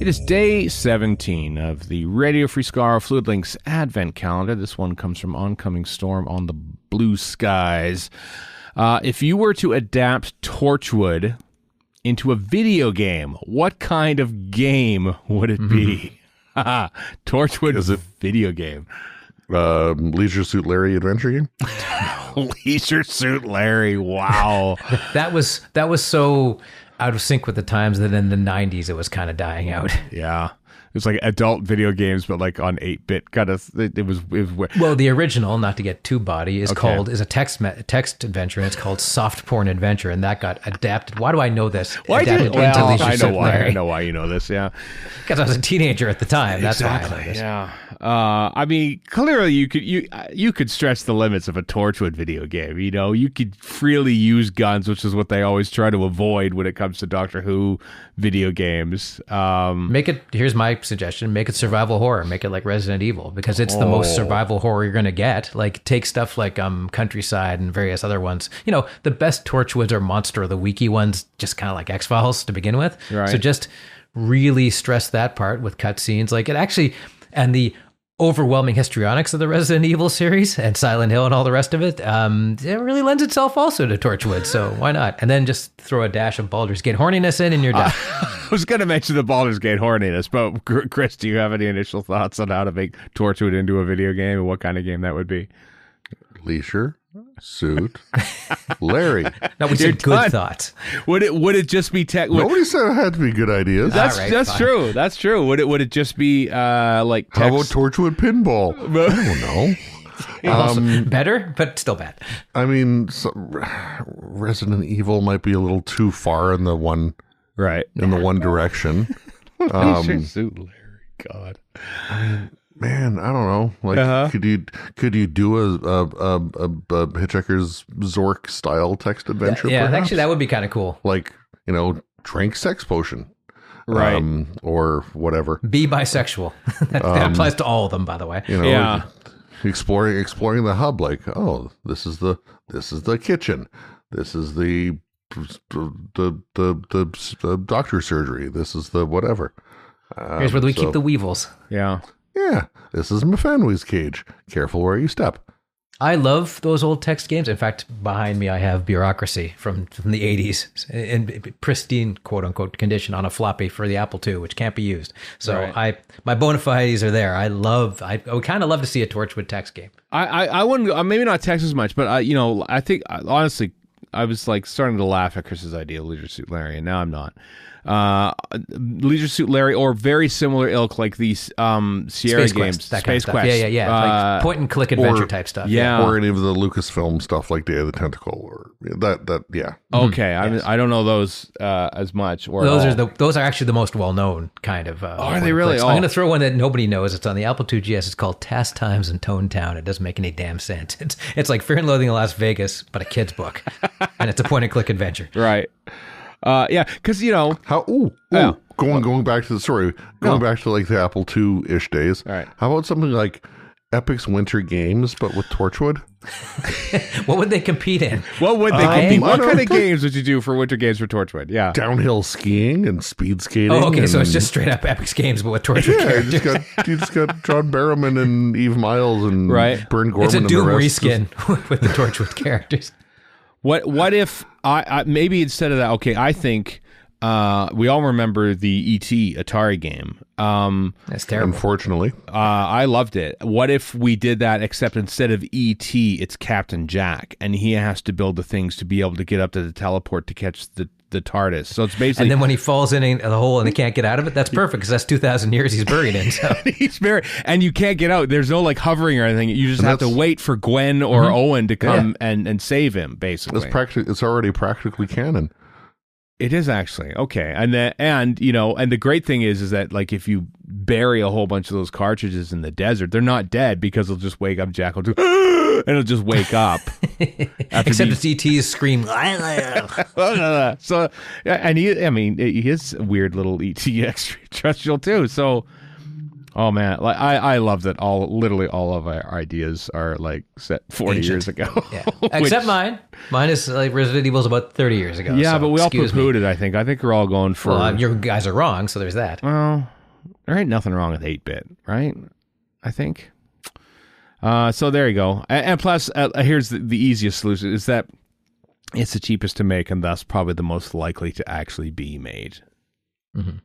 It is day 17 of the Radio Free Skaro Fluid Links Advent Calendar. This one comes from Oncoming Storm on the Blue Skies. If you were to adapt Torchwood into a video game, what kind of game would it be? Torchwood is a video game. Leisure Suit Larry adventure game? Leisure Suit Larry, wow. That was so out of sync with the times that in the 90s it was kind of dying out. Yeah. It was like adult video games, but like on 8-bit kind of. It was well, the original, not to get too bawdy, is a text adventure, and it's called Soft Porn Adventure, and that got adapted. Why do I know this? I know why. Larry. I know why you know this. Yeah, because I was a teenager at the time. That's exactly. why I know this. Yeah. I mean, clearly you could stretch the limits of a Torchwood video game. You know, you could freely use guns, which is what they always try to avoid when it comes to Doctor Who video games. Make it. Here's my suggestion: make it survival horror. Make it like Resident Evil, because it's the most survival horror you're going to get. Like, take stuff like Countryside and various other ones. You know, the best Torchwoods are Monster of the Weeky ones, just kind of like X-Files to begin with. Right. So just really stress that part with cutscenes. Like, it actually, and the overwhelming histrionics of the Resident Evil series and Silent Hill and all the rest of it, it really lends itself also to Torchwood, so why not? And then just throw a dash of Baldur's Gate horniness in and you're done. I was going to mention the Baldur's Gate horniness, but Chris, do you have any initial thoughts on how to make Torchwood into a video game and what kind of game that would be? Leisure Suit Larry. No, we said good thoughts. Would it just be tech? Nobody said it had to be good ideas. That's true. That's true. Would it just be like text? How about Torchwood Pinball? I don't know. Better, but still bad. I mean, Resident Evil might be a little too far in the one direction. Suit Larry, God. I mean, man, I don't know. Like, could you do a Hitchhiker's Zork style text adventure? Yeah, perhaps? actually, that would be kind of cool. Like, drink sex potion, right? Or whatever. Be bisexual. that applies to all of them, by the way. Yeah. Exploring the hub. Like, oh, this is the kitchen. This is the doctor surgery. This is the whatever. Here's where we keep the weevils. Yeah. Yeah, this is Mephanwe's cage. Careful where you step. I love those old text games. In fact, behind me I have Bureaucracy from the 80s in pristine, quote-unquote, condition on a floppy for the Apple II, which can't be used. So my bona fides are there. I would kind of love to see a Torchwood text game. I wouldn't, maybe not text as much, but I think, honestly, I was like starting to laugh at Chris's idea of Leisure Suit Larry, and now I'm not. Leisure Suit Larry, or very similar ilk, like these Sierra Space games, Quest, that Space kind of Quest, stuff. Yeah. Like point and click adventure type stuff. Or any of the Lucasfilm stuff like Day of the Tentacle, or that. Yeah. Okay, yes. I don't know those as much. Or those are actually the most well known kind of. Are they really? I'm going to throw one that nobody knows. It's on the Apple II GS. It's called Task Times in Tone Town. It doesn't make any damn sense. It's like Fear and Loathing in Las Vegas, but a kid's book, and it's a point and click adventure. Right. Yeah, because going back to the story, back to like the Apple II-ish days. All right. How about something like Epic's Winter Games, but with Torchwood? What would they compete in? What kind of games would you do for Winter Games for Torchwood? Yeah, downhill skiing and speed skating. Oh, okay, so it's just straight up Epic's games, but with Torchwood characters. You just got John Barrowman and Eve Miles and Bern Gorman. It's a and Doom the rest. reskin with the Torchwood characters. What if I maybe instead of that? Okay, I think we all remember the E.T. Atari game. That's terrible. Unfortunately, I loved it. What if we did that? Except instead of E.T., it's Captain Jack, and he has to build the things to be able to get up to the teleport to catch the TARDIS. So it's basically, and then when he falls in the hole and he can't get out of it, that's perfect because that's 2,000 years he's buried in. So. He's buried, and you can't get out. There's no like hovering or anything. You just have to wait for Gwen or Owen to come and save him. Basically, it's already practically canon. It is actually okay, and the great thing is that like if you bury a whole bunch of those cartridges in the desert, they're not dead because they'll just wake up. Jack will just and it'll just wake up. Except it's E.T.'s scream. So, and he is a weird little E.T. extraterrestrial too. So, Oh man, like I love that literally all of our ideas are like set 40 years ago. Yeah. Except mine. Mine is like Resident Evil's about 30 years ago. Yeah, so but we all poo-pooed me. it, I think. I think we're all going for... Well, you guys are wrong, so there's that. Well, there ain't nothing wrong with 8-bit, right? I think. So there you go. And plus, here's the easiest solution, is that it's the cheapest to make and thus probably the most likely to actually be made. Mm-hmm.